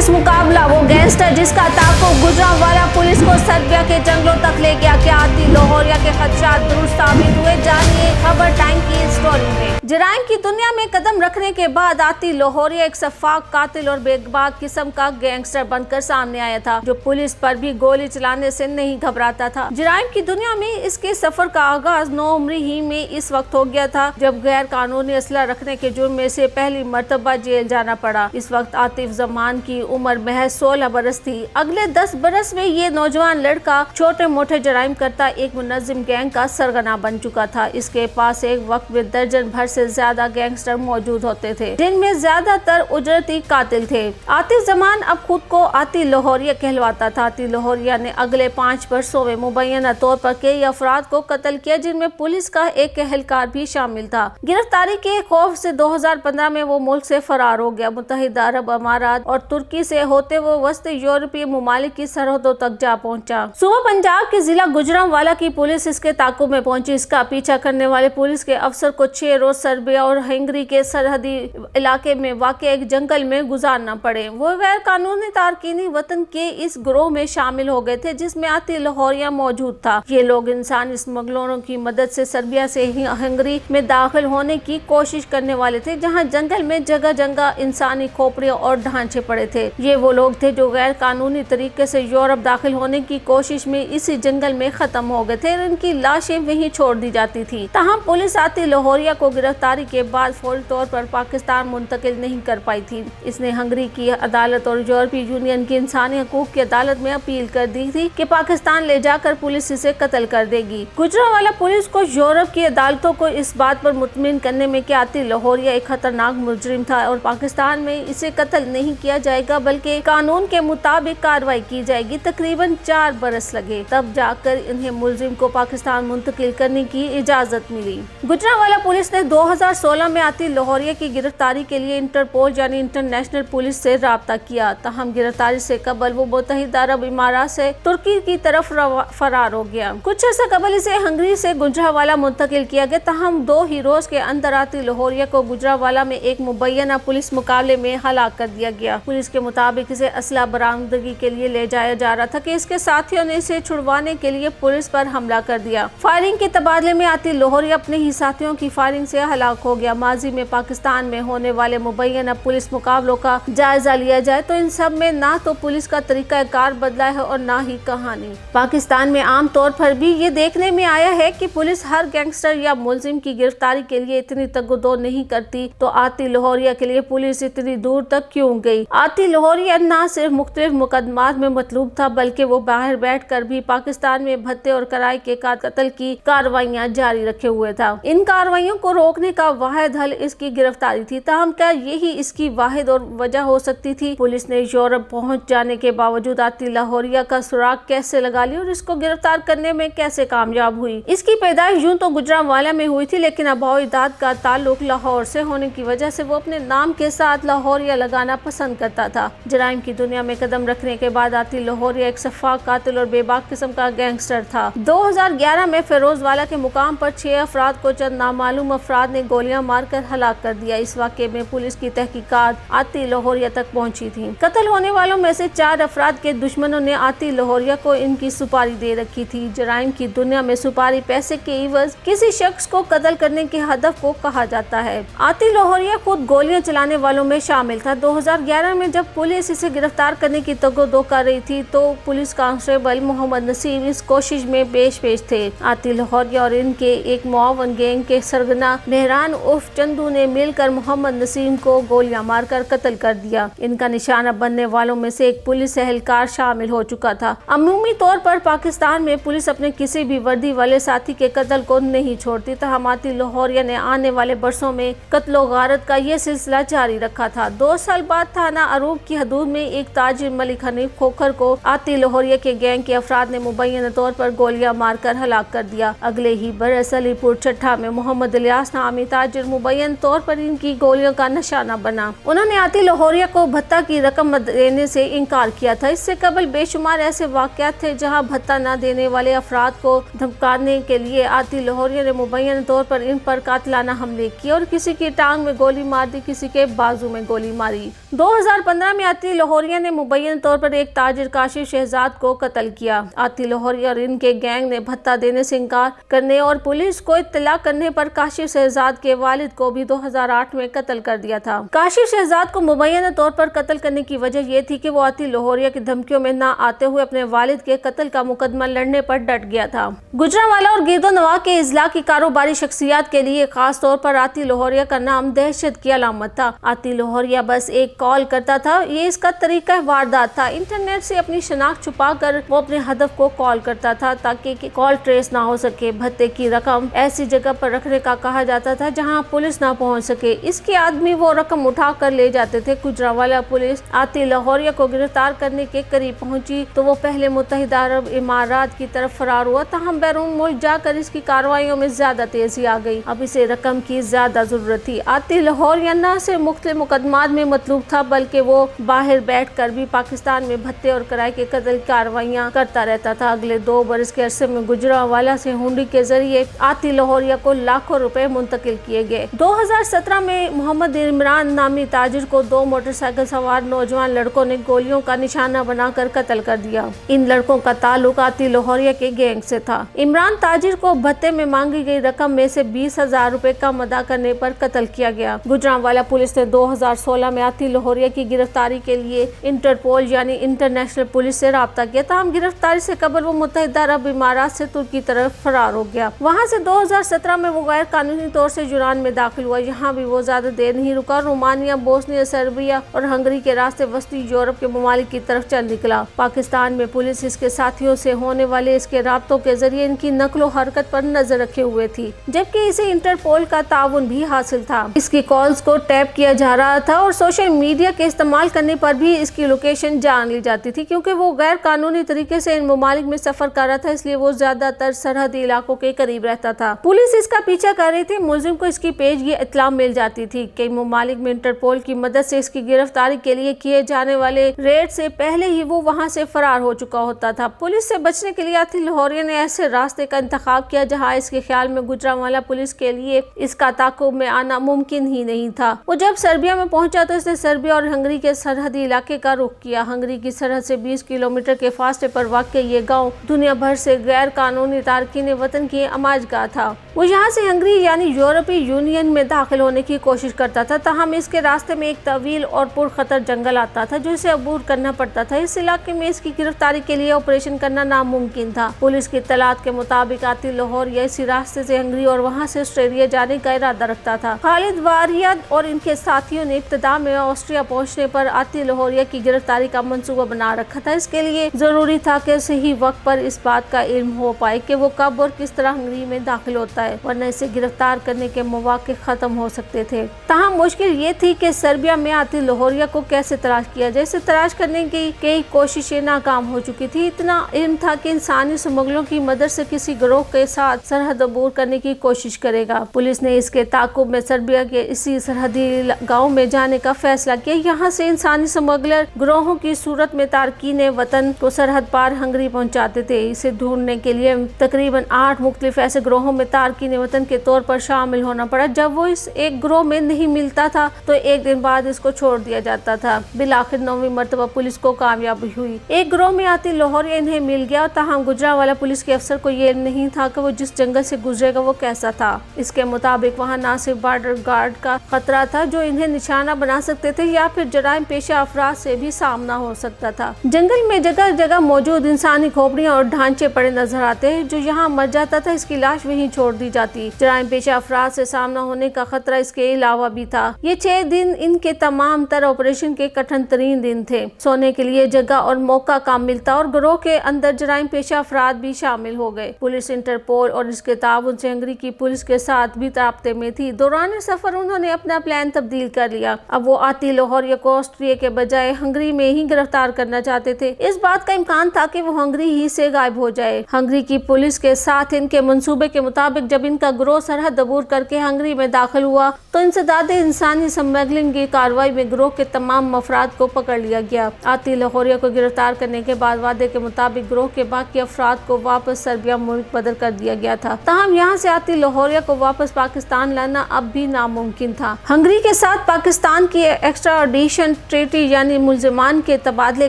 Police मुकाबला, वो gangster जिसका ताक़ुब गुजरांवाला पुलिस को सर्बिया के जंगलों तक ले गया। क्या आती लाहौरिया के खदशात दुरुस्त साबित हुए? जानिए खबर टाइम की स्टोरी में। जराइम की दुनिया में कदम रखने के बाद आती लाहौरिया एक सफाक कातिल और बेबाक किस्म का गैंगस्टर बनकर सामने आया था, जो पुलिस पर भी गोली चलाने से नहीं घबराता था। जराइम की दुनिया में इसके सफर का आगाज 9 उम्र ही में इस वक्त हो गया था, जब गैर कानूनी असला रखने के जुर्म में से पहली मर्तबा जेल जाना पड़ा। इस वक्त आतिफ जमान की उम्र महज 16 बरस थी। अगले 10 बरस में ये नौजवान लड़का छोटे मोटे जराइम करता एक मुनज़्ज़िम गैंग का सरगना बन चुका था। इसके पास एक वक्त में दर्जन भर से ज्यादा गैंगस्टर मौजूद होते थे, जिनमें ज्यादातर उजरती कातिल थे। आतिफ जमान अब खुद को आती लाहौरिया कहलवाता था। आती लाहौरिया ने अगले 5 वर्षों में मुबैना तौर पर कई अफराद को कत्ल किया, जिनमें पुलिस का एक एहलकार भी शामिल था। गिरफ्तारी के खौफ से 2015 में वो मुल्क से फरार हो गया। मुत्तहिदा अरब अमारात और तुर्की से होते वो वस्त यूरोपीय मुमालिक की सरहदों तक जा पहुंचा। सुबह पंजाब के जिला गुजरांवाला की पुलिस इसके ताक़ुब में पहुंची। इसका पीछा करने वाले पुलिस के अफसर को 6 रोज सर्बिया और हंगरी के सरहदी इलाके में वाक़ एक जंगल में गुजारना पड़े। वो गैर कानूनी तारकीनी वतन के इस ग्रोह में शामिल हो गए थे, जिसमें आती लाहौरिया मौजूद था। ये लोग इंसानी स्मगलरों की मदद से सर्बिया से ही हंगरी में दाखिल होने की कोशिश करने वाले थे, जहाँ जंगल में जगह जगह इंसानी खोपड़े और ढांचे पड़े थे। ये वो लोग थे जो गैर कानूनी तरीके से यूरोप दाखिल होने की कोशिश में इसी जंगल में खत्म हो गए थे और इनकी लाशें वहीं छोड़ दी जाती थी। ताहम पुलिस आती लाहौरिया को गिरफ्तारी के बाद फौरी तौर पर पाकिस्तान मुंतकिल नहीं कर पाई थी। इसने हंगरी की अदालत और यूरोपीय यूनियन की इंसानी हकूक की अदालत में अपील कर दी थी कि पाकिस्तान ले जाकर पुलिस इसे कत्ल कर देगी। गुजरांवाला पुलिस को यूरोप की अदालतों को इस बात पर मुतमिन करने में कि आती लाहौरिया एक खतरनाक मुजरिम था और पाकिस्तान में इसे कत्ल नहीं किया जाएगा, बल्कि कानून के मुताबिक कार्रवाई की जाएगी। तकरीबन 4 बरस लगे, तब जाकर इन्हें मुलजिम को पाकिस्तान मुंतकिल करने की इजाजत मिली। गुजरांवाला पुलिस ने 2016 में आती लाहौरिया की गिरफ्तारी के लिए इंटरपोल यानी इंटरनेशनल पुलिस से राब्ता किया। ताहम गिरफ्तारी से कबल वो मुत्तहिदा अरब इमारात से तुर्की की तरफ फरार हो गया। कुछ अर्सा कबल इसे हंगरी से गुजरांवाला मुंतकिल किया गया। ताहम 2 ही रोज के अंदर आती लाहौरिया को गुजरांवाला में एक मुबैना पुलिस मुकाबले में हलाक कर दिया गया। पुलिस के मुताबिक इसे असला बरामदगी के लिए ले जाया जा रहा था कि इसके साथियों ने इसे छुड़वाने के लिए पुलिस पर हमला कर दिया। फायरिंग के तबादले में आती लाहौरिया अपने ही साथियों की फायरिंग से हलाक हो गया। माजी में पाकिस्तान में होने वाले मुबैना पुलिस मुकाबलों का जायजा लिया जाए तो इन सब में ना तो पुलिस का तरीका कार बदला है और ना ही कहानी। पाकिस्तान में आम तौर पर भी ये देखने में आया है कि पुलिस हर गैंगस्टर या मुलजिम की गिरफ्तारी के लिए इतनी तगदो नहीं करती, तो आती लाहौरिया के लिए पुलिस इतनी दूर तक क्यों गई? आती लाहौरिया न सिर्फ मुख्तलिफ मुकदमात में मतलूब था, बल्कि वो बाहर बैठ कर भी पाकिस्तान में भत्ते और कराई के कत्ल की कार्रवाइयाँ जारी रखे हुए था। इन कार्रवाइयों को रोकने का वाहिद हल इसकी गिरफ्तारी थी। ताहम क्या यही इसकी वाहिद और वजह हो सकती थी? पुलिस ने यूरोप पहुंच जाने के बावजूद आती लाहौरिया का सुराग कैसे लगा लिया और इसको गिरफ्तार करने में कैसे कामयाब हुई? इसकी पैदाइश यूं तो गुजरांवाला में हुई थी, लेकिन अबो-ए-दाद का ताल्लुक लाहौर से होने की वजह से वो अपने नाम के साथ लाहौरिया लगाना पसंद करता था। जराइम की दुनिया में कदम रखने के बाद आती लाहौरिया एक सफाक कातिल और बेबाक किस्म का गैंगस्टर था। 2011 में फिरोजवाला के मुकाम पर 6 अफराद को चंद नामालूम अफराद ने गोलियां मारकर हलाक कर दिया। इस वाक़े में पुलिस की तहकीकात आती लाहौरिया तक पहुंची थी। कत्ल होने वालों में से 4 अफराद के दुश्मनों ने आती लाहौरिया को इनकी सुपारी दे रखी थी। जराइम की दुनिया में सुपारी पैसे के इवज किसी शख्स को कत्ल करने के हदफ को कहा जाता है। आती लाहौरिया खुद गोलियां चलाने वालों में शामिल था। 2011 में जब पुलिस इसे गिरफ्तार करने की तगदो कर रही थी, तो पुलिस कांस्टेबल मोहम्मद नसीम इस कोशिश में पेश थे। आती लाहौरिया और इनके एक मुआवन गैंग के सरगना मेहरान उर्फ चंदू ने मिलकर मोहम्मद नसीम को गोलियां मारकर कत्ल कर दिया। इनका निशाना बनने वालों में से एक पुलिस एहलकार शामिल हो चुका था। अमूमी तौर पर पाकिस्तान में पुलिस अपने किसी भी वर्दी वाले साथी के कत्ल को नहीं छोड़ती। ताहम आती लाहौरिया ने आने वाले बरसों में कत्लो गारत का यह सिलसिला जारी रखा था। 2 साल बाद थाना अरूब की हदूद में एक ताजिर मलिक हनीफ खोखर को आती लाहौरिया के गैंग के अफराद ने मुबैना तौर पर गोलियां मारकर हलाक कर दिया। अगले ही बरस अलीपुर चट्ठा में मोहम्मद इलियास नामी ताजिर मुबैना तौर पर इनकी गोलियों का निशाना बना। उन्होंने आती लाहौरिया को भत्ता की रकम देने से इनकार किया था। इससे कबल बेशुमार ऐसे वाक़यात थे जहां भत्ता न देने वाले अफराद को धमकाने के लिए आती लाहौरिया ने मुबैना तौर पर इन पर कातिलाना हमले किए और किसी की टांग में गोली मार दी, किसी के बाजू में गोली मारी। 2015 में आती लाहौरिया ने मुबैयन तौर पर एक ताजिर काशिफ शहजाद को कत्ल किया। आती लाहौरिया और इनके गैंग ने भत्ता देने से इनकार करने और पुलिस को इत्तला करने पर काशिफ शहजाद के वालिद को भी 2008 में कत्ल कर दिया था। काशिफ शहजाद को मुबैना तौर पर कत्ल करने की वजह यह थी कि वो आती लाहौरिया की धमकियों में न आते हुए अपने वालिद के कत्ल का मुकदमा लड़ने पर डट गया था। गुजरांवाला और गिरदोनवा के इजला की कारोबारी शख्सियत के लिए खास तौर पर आती लाहौरिया का नाम दहशत की अलामत था। आती लाहौरिया बस एक कॉल करता था, ये इसका तरीका वारदात था। इंटरनेट से अपनी शनाख्त छुपा कर वो अपने हदफ को कॉल करता था ताकि कॉल ट्रेस ना हो सके। भत्ते की रकम ऐसी जगह पर रखने का कहा जाता था जहां पुलिस ना पहुंच सके। इसके आदमी वो रकम उठा कर ले जाते थे। गुजरांवाला पुलिस आती लाहौरिया को गिरफ्तार करने के करीब पहुंची तो वो पहले मुत्तहिदा अरब इमारात की तरफ फरार हुआ। ताहम बैरून मुल्क जाकर इसकी कार्रवाइयों में ज्यादा तेजी आ गई। अब इसे रकम की ज्यादा जरूरत थी। आती लाहौरिया न सिर्फ मुख्तलिफ मुकदमात में मतलूब था बल्कि वो बाहर बैठ कर भी पाकिस्तान में भत्ते और किराए के कत्ल कार्रवाइयाँ करता रहता था। अगले 2 बरस के अरसे में गुजरांवाला से हुंडी के जरिए आती लाहौरिया को लाखों रुपए मुंतकिल किए गए। 2017 में मोहम्मद इमरान नामी ताजिर को 2 मोटरसाइकिल सवार नौजवान लड़कों ने गोलियों का निशाना बनाकर कत्ल कर दिया। इन लड़कों का ताल्लुक आती लाहौरिया के गैंग से था। इमरान ताजिर को भत्ते में मांगी गई रकम में से 20,000 रुपए कम अदा करने पर कत्ल किया गया। गुजरांवाला पुलिस ने 2016 में आती लाहौरिया की गिरफ्तारी के लिए इंटरपोल यानी इंटरनेशनल पुलिस से राब्ता किया। ताहम गिरफ्तारी से कबल वो मुत्तहिदा अरब इमारात से तुर्की तरफ फरार हो गया। वहाँ से 2017 में वो गैर कानूनी तौर से यूनान में दाखिल हुआ। यहाँ भी वो ज्यादा देर नहीं रुका। रोमानिया, बोस्निया, सर्बिया और हंगरी के रास्ते वस्ती यूरोप के ममालिक की तरफ चल निकला। पाकिस्तान में पुलिस इसके साथियों से होने वाले इसके राब्तों के जरिए इनकी नकलो हरकत पर नजर रखे हुए थी, जबकि इसे इंटरपोल का ताउन भी हासिल था। इसकी कॉल्स को टैप किया जा रहा था और सोशल मीडिया के इस्तेमाल करने पर भी इसकी लोकेशन जान ली जाती थी। क्योंकि वो गैर कानूनी तरीके से इन ममालिक में सफर कर रहा था, इसलिए वो ज्यादातर सरहदी इलाकों के करीब रहता था। पुलिस इसका पीछा कर रही थी। मुलजिम को इसकी पेज ये इत्तला मिल जाती थी। कई ममालिक में इंटरपोल की मदद से इसकी गिरफ्तारी के लिए किए जाने वाले रेड से पहले ही वो वहाँ से फरार हो चुका होता था। पुलिस से बचने के लिए आती लाहौरिया ने ऐसे रास्ते का इंतखाब किया जहाँ इसके ख्याल में गुजरांवाला पुलिस के लिए इसका ताक़ुब में आना मुमकिन ही नहीं था। वो जब सर्बिया में पहुंचा तो इसने सर्बिया और हंगरी के सरहदी इलाके का रुख किया। हंगरी की सरहद से 20 किलोमीटर के फासले पर वाक़ ये गाँव दुनिया भर से गैर कानूनी तारकीन वतन की अमाजगाह था। वो यहाँ से हंगरी यानी यूरोपीय यूनियन में दाखिल होने की कोशिश करता था। ताहम इसके रास्ते में एक तवील और पुरखतर जंगल आता था जो इसे अबूर करना पड़ता था। इस इलाके में इसकी गिरफ्तारी के लिए ऑपरेशन करना नामुमकिन था। पुलिस की इत्तलात के मुताबिक आती लाहौरिया इसी रास्ते से हंगरी और वहाँ से ऑस्ट्रेलिया जाने का इरादा रखता था। खालिद वारिया और इनके साथियों ने इब्तिदा में ऑस्ट्रिया पहुँचने पर आती लाहौरिया की गिरफ्तारी का मंसूबा बना रखा था। इसके लिए जरूरी था कि सही वक्त पर इस बात का इल्म हो पाए कि वो कब और किस तरह हंगरी में दाखिल होता है, वरना इसे गिरफ्तार करने के मौके खत्म हो सकते थे। ताहम मुश्किल ये थी कि सर्बिया में आती लाहौरिया को कैसे तलाश किया जाए। इसे तलाश करने की कई कोशिशें नाकाम हो चुकी थी। इतना इल्म था कि इंसानी स्मगलों की मदद से किसी गिरोह के साथ सरहद अबूर करने की कोशिश करेगा। पुलिस ने इसके ताकुब में सर्बिया के इसी सरहदी गाँव में जाने का फैसला किया। यहाँ से इंसानी स्मगलर गिरोहों की सूरत में तारकीन वतन को सरहद पार हंगरी पहुँचाते थे। इसे ढूंढने के लिए तकरीबन 8 मुख्तलिफ ऐसे गिरोहों में तारकीन वतन के तौर पर शामिल होना पड़ा। जब वो इस एक गिरोह में नहीं मिलता था तो एक दिन बाद इसको छोड़ दिया जाता था। बिलाखिर 9वीं मरतबा पुलिस को कामयाबी हुई। एक गिरोह में आती लाहौरिया इन्हें मिल गया। ताहम गुजरांवाला पुलिस के अफसर को ये नहीं था कि वो जिस जंगल से गुजरेगा वो कैसा था। इसके मुताबिक वहाँ न सिर्फ बॉर्डर गार्ड का खतरा था जो इन्हें निशाना बना सकते थे, या फिर जराइम पेशा अफराद से भी सामना हो सकता था। जंगल में जगह जगह मौजूद इंसानी खोपड़ियाँ और ढांचे पड़े नजर आते हैं। जो यहाँ मर जाता था इसकी लाश वहीं छोड़ दी जाती। जराइम पेशा अफराद से सामना होने का खतरा इसके अलावा भी था। ये 6 दिन इनके तमाम तर ऑपरेशन के कठिन तरीन दिन थे। सोने के लिए जगह और मौका कम मिलता और गिरोह के अंदर जराइम पेशा अफराद भी शामिल हो गए। पुलिस इंटरपोल और इसके ताउन से हंगरी की पुलिस के साथ भी राब्ते में थी। दौरान सफर उन्होंने अपना प्लान तब्दील कर लिया। अब वो आती लाहौरिया को ऑस्ट्रिया के बजाय हंगरी में ही गिरफ्तार करना चाहते थे। इस बात का इम्कान था कि वो हंगरी ही से गायब हो जाए। हंगरी की पुलिस के साथ इनके मंसूबे के मुताबिक जब इनका गिरोह सरहद अबूर करके हंगरी में दाखिल हुआ तो इंसदाद इंसानी स्मगलिंग की कार्रवाई में गिरोह के तमाम अफराद को पकड़ लिया गया। आती लाहौरिया को गिरफ्तार करने के बाद वादे के मुताबिक गिरोह के बाकी अफराद को वापस सर्बिया मुल्क बदल कर दिया गया था। ताहम यहाँ से आती लाहौरिया को वापस पाकिस्तान लाना अब भी नामुमकिन था। हंगरी के साथ पाकिस्तान की एक्स्ट्राडिशन ट्रीटी यानी मुलजिमान के तबादले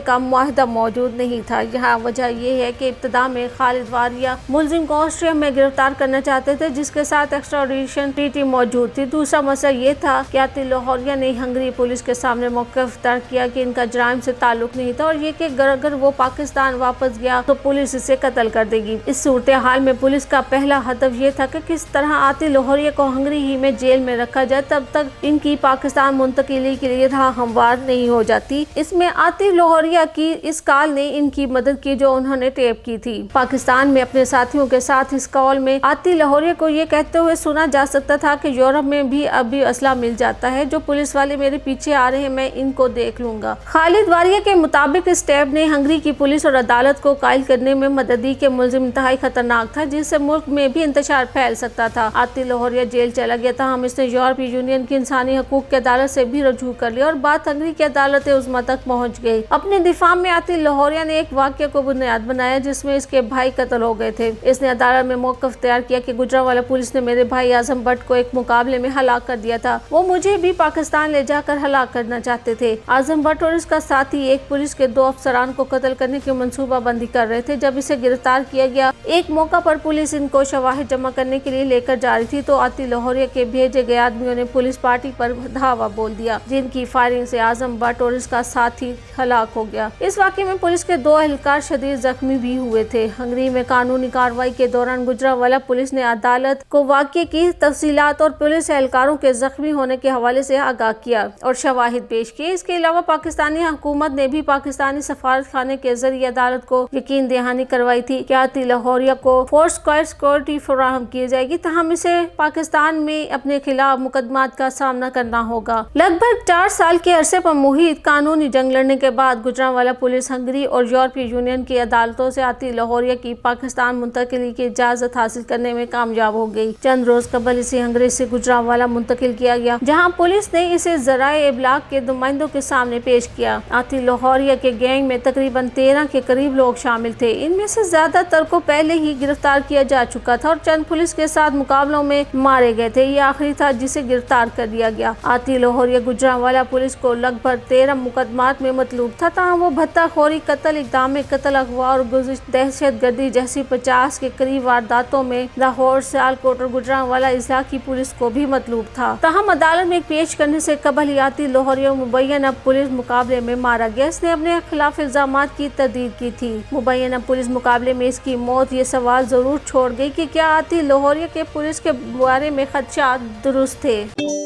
का मुआहदा मौजूद नहीं था। यहाँ वजह ये है कि इब्तदा में खालिद वारिया मुलजिम को ऑस्ट्रिया में गिरफ्तार करना चाहते थे, जिसके साथ एक्स्ट्राडिशन ट्रीटी मौजूद थी। दूसरा मसला ये था कि आतिल लाहौरिया ने हंगरी पुलिस के सामने मौक़िफ़ इख्तियार किया कि इनका जराइम से ताल्लुक नहीं था और ये कि अगर वो पाकिस्तान वापस गया तो पुलिस इसे कत्ल कर देगी। इस सूरत हाल में पुलिस का पहला हदफ ये था कि किस तरह आतिल लाहौरिया को हंगरी ही में जेल में रखा जाए तब तक इनकी पाकिस्तान मुंतकिली के लिए राह हमवार नहीं हो जाती। इसमें आतिल लाहौरिया की इस कॉल ने इनकी मदद की जो उन्होंने टेप की थी। पाकिस्तान में अपने साथियों के साथ इस कॉल में आतिल लाहौरिया को ये कहते हुए सुना जा सकता था कि यूरोप में भी अभी असला मिल जाता है, जो पुलिस वाले मेरे पीछे आ रहे हैं, मैं इनको देख लूंगा। खालिद वारिया के मुताबिक इस टेप ने हंगरी की पुलिस और अदालत को कायल करने में मदद दी कि मुलजिम इंतहाई खतरनाक था, जिससे मुल्क में भी इंतशार फैल सकता था। आतिल लाहौरिया जेल चला गया था। हम इसने यूरोपीय यूनियन की इंसानी हकूक की अदालत से भी रजू कर लिया और बात हंगरी की अदालत उज़्मा तक पहुँच गई। अपने दिफा में आतिल लाहौरिया ने एक वाक़या को बुनियाद बनाया जिसमें इसके भाई कत्ल हो गए थे। इसने अदालत में मौक़िफ़ इख्तियार किया कि गुजरांवाला पुलिस ने मेरे भाई आज़म भट्ट को एक मुकाबले में हलाक कर दिया था। वो मुझे भी पाकिस्तान ले जाकर हलाक करना चाहते थे। आज़म भट्ट और इसका साथी एक पुलिस के 2 अफसरान को कत्ल करने की मंसूबाबंदी कर रहे थे। जब इसे गिरफ्तार किया गया, एक मौका पर पुलिस इनको शवाहिद जमा करने के लिए लेकर जा रही थी तो आतिल लाहौरिया के भेजे गए आदमियों ने पुलिस पार्टी पर धावा बोल दिया, जिनकी फायरिंग से आज़म भट्ट और इसका साथी हलाक हो गया। इस वाक़े में पुलिस के 2 एहलकार शदीद जख्मी भी हुए थे। हंगरी में कानूनी कार्रवाई के दौरान गुजरांवाला पुलिस ने अदालत को वाक़े की तफसीलात और पुलिस एहलकारों के जख्मी होने के हवाले से आगाह किया और शवाहिद पेश किए। इसके अलावा पाकिस्तानी हुकूमत ने भी पाकिस्तानी सफारत खाने के जरिए अदालत को यकीन दहानी करवाई थी कि आतिल लाहौरिया को फोर्स सिक्योरिटी फराहम की जाएगी, तहम इसे पाकिस्तान में अपने खिलाफ मुकदमात का सामना करना होगा। लगभग 4 साल के अरसे पर मुहित कानूनी जंग लड़ने के बाद गुजरांवाला पुलिस हंगरी और यूरोपीय यूनियन की अदालतों से आतिल लाहौरिया की पाकिस्तान मुंतकिली की इजाजत हासिल करने में कामयाब हो गई। चंद रोज कबल इसे हंगरी से गुजरांवाला मुंतकिल किया गया, जहां पुलिस ने इसे ज़राए इबलाग के नुमाइंदों के सामने पेश किया। आतिल लाहौरिया के गैंग में तकरीबन 13 के करीब लोग शामिल थे। इनमें से ज्यादातर को पहले ही गिरफ्तार किया जा चुका था और चंद पुलिस के साथ मुकाबलों में मारे गए थे। ये आखिरी था जिसे गिरफ्तार कर दिया गया। आतिल लाहौरिया गुजरांवाला पुलिस को लगभग 13 मुकदमात में मतलूब था, तहाँ वो भत्ताखोरी, कत्ल, इक़दाम कत्ल, अगवा और दहशत गर्दी जैसी 50 के करीब वारदातों में लाहौर, सियालकोट और गुजरांवाला इजला की पुलिस को भी मतलूब था। तहम अदालत में पेश करने से कबल ही आतिल लाहौरिया मुबैना पुलिस मुकाबले में मारा गया। इसने अपने खिलाफ इल्जामात की तर्दीद की थी। मुबैना पुलिस मुकाबले में इसकी मौत ये सवाल जरूर छोड़ गई कि क्या आतिल लाहौरिया के पुलिस के बारे में खदशात दुरुस्त थे।